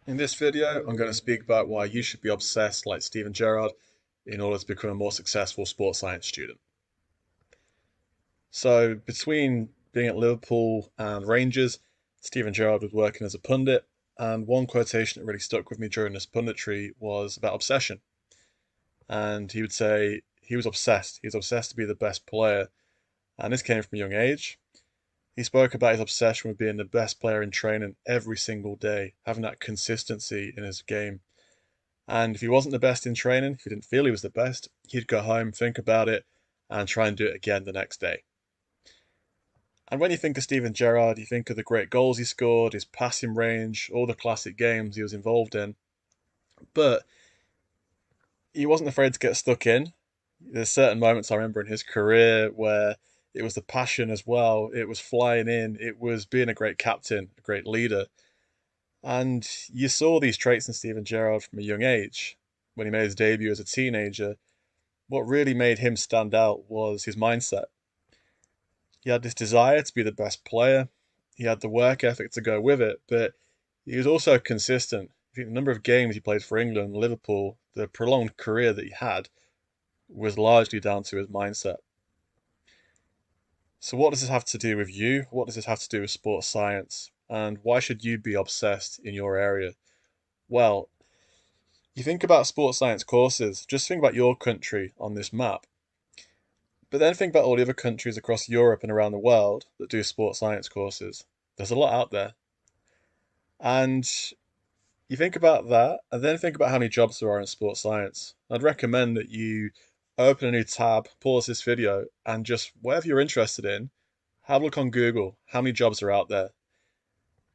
In this video, I'm going to speak about why you should be obsessed like Steven Gerrard in order to become a more successful sports science student. So, between being at Liverpool and Rangers, Steven Gerrard was working as a pundit, and one quotation that really stuck with me during this punditry was about obsession. And he would say he was obsessed. He was obsessed to be the best player, and this came from a young age. He spoke about his obsession with being the best player in training every single day, having that consistency in his game. And if he wasn't the best in training, if he didn't feel he was the best, he'd go home, think about it, and try and do it again the next day. And when you think of Steven Gerrard, you think of the great goals he scored, his passing range, all the classic games he was involved in. But he wasn't afraid to get stuck in. There's certain moments I remember in his career where it was the passion as well. It was flying in. It was being a great captain, a great leader. And you saw these traits in Steven Gerrard from a young age. When he made his debut as a teenager, what really made him stand out was his mindset. He had this desire to be the best player. He had the work ethic to go with it, but he was also consistent. I think the number of games he played for England and Liverpool, the prolonged career that he had, was largely down to his mindset. So, what does this have to do with you? What does this have to do with sports science? And why should you be obsessed in your area? Well, you think about sports science courses, just think about your country on this map. But then think about all the other countries across Europe and around the world that do sports science courses. There's a lot out there. And you think about that, and then think about how many jobs there are in sports science. I'd recommend that you open a new tab, pause this video, and just whatever you're interested in, have a look on Google. How many jobs are out there?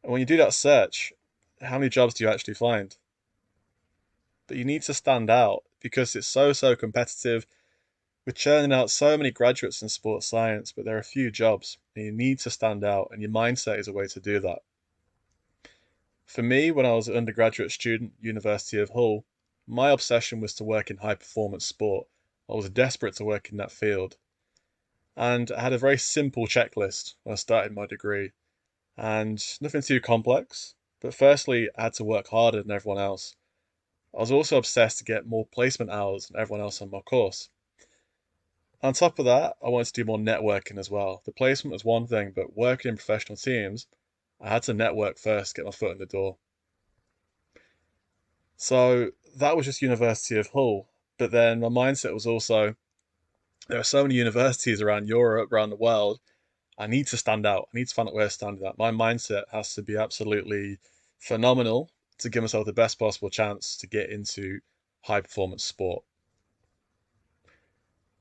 And when you do that search, how many jobs do you actually find? But you need to stand out because it's so competitive. We're churning out so many graduates in sports science, but there are few jobs, and you need to stand out, and your mindset is a way to do that. For me, when I was an undergraduate student, University of Hull, my obsession was to work in high performance sport. I was desperate to work in that field. And I had a very simple checklist when I started my degree, and nothing too complex. But firstly, I had to work harder than everyone else. I was also obsessed to get more placement hours than everyone else on my course. On top of that, I wanted to do more networking as well. The placement was one thing, but working in professional teams, I had to network first, get my foot in the door. So that was just University of Hull. But then my mindset was also there are so many universities around Europe, around the world. I need to stand out. I need to find out where to stand out. My mindset has to be absolutely phenomenal to give myself the best possible chance to get into high performance sport.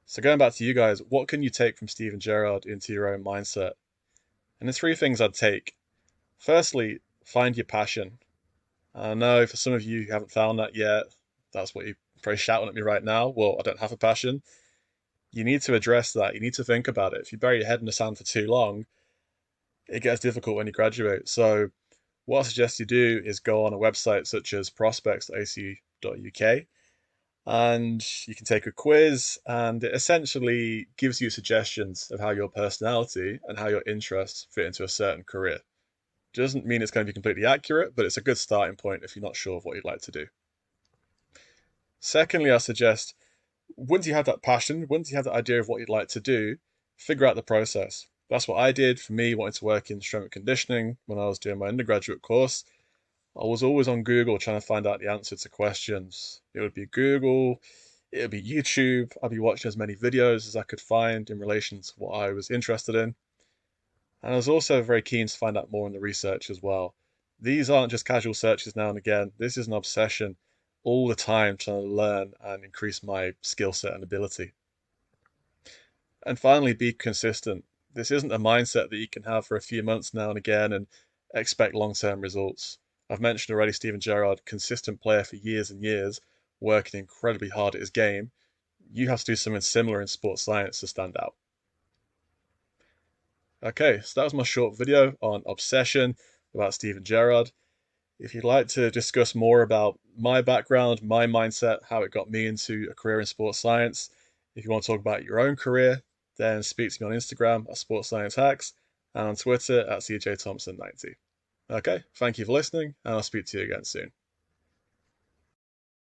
So going back to you guys, what can you take from Steven Gerrard into your own mindset? And the three things I'd take. Firstly, find your passion. I know for some of you who haven't found that yet, that's what you're probably shouting at me right now. Well, I don't have a passion. You need to address that. You need to think about it. If you bury your head in the sand for too long, it gets difficult when you graduate. So, what I suggest you do is go on a website such as prospects.ac.uk and you can take a quiz, and it essentially gives you suggestions of how your personality and how your interests fit into a certain career. Doesn't mean it's going to be completely accurate, but it's a good starting point if you're not sure of what you'd like to do. Secondly, I suggest once you have that passion, once you have that idea of what you'd like to do, figure out the process. That's what I did. For me, wanting to work in strength and conditioning when I was doing my undergraduate course, I was always on Google trying to find out the answer to questions. It would be Google, it would be YouTube. I'd be watching as many videos as I could find in relation to what I was interested in. And I was also very keen to find out more in the research as well. These aren't just casual searches now and again. This is an obsession all the time trying to learn and increase my skill set and ability. And finally, be consistent. This isn't a mindset that you can have for a few months now and again and expect long-term results. I've mentioned already Steven Gerrard, consistent player for years and years, working incredibly hard at his game. You have to do something similar in sports science to stand out. Okay, so that was my short video on obsession about Steven Gerrard. If you'd like to discuss more about my background, my mindset, how it got me into a career in sports science, if you want to talk about your own career, then speak to me on Instagram at Sports Science Hacks and on Twitter at CJ Thompson 90. Okay, thank you for listening, and I'll speak to you again soon.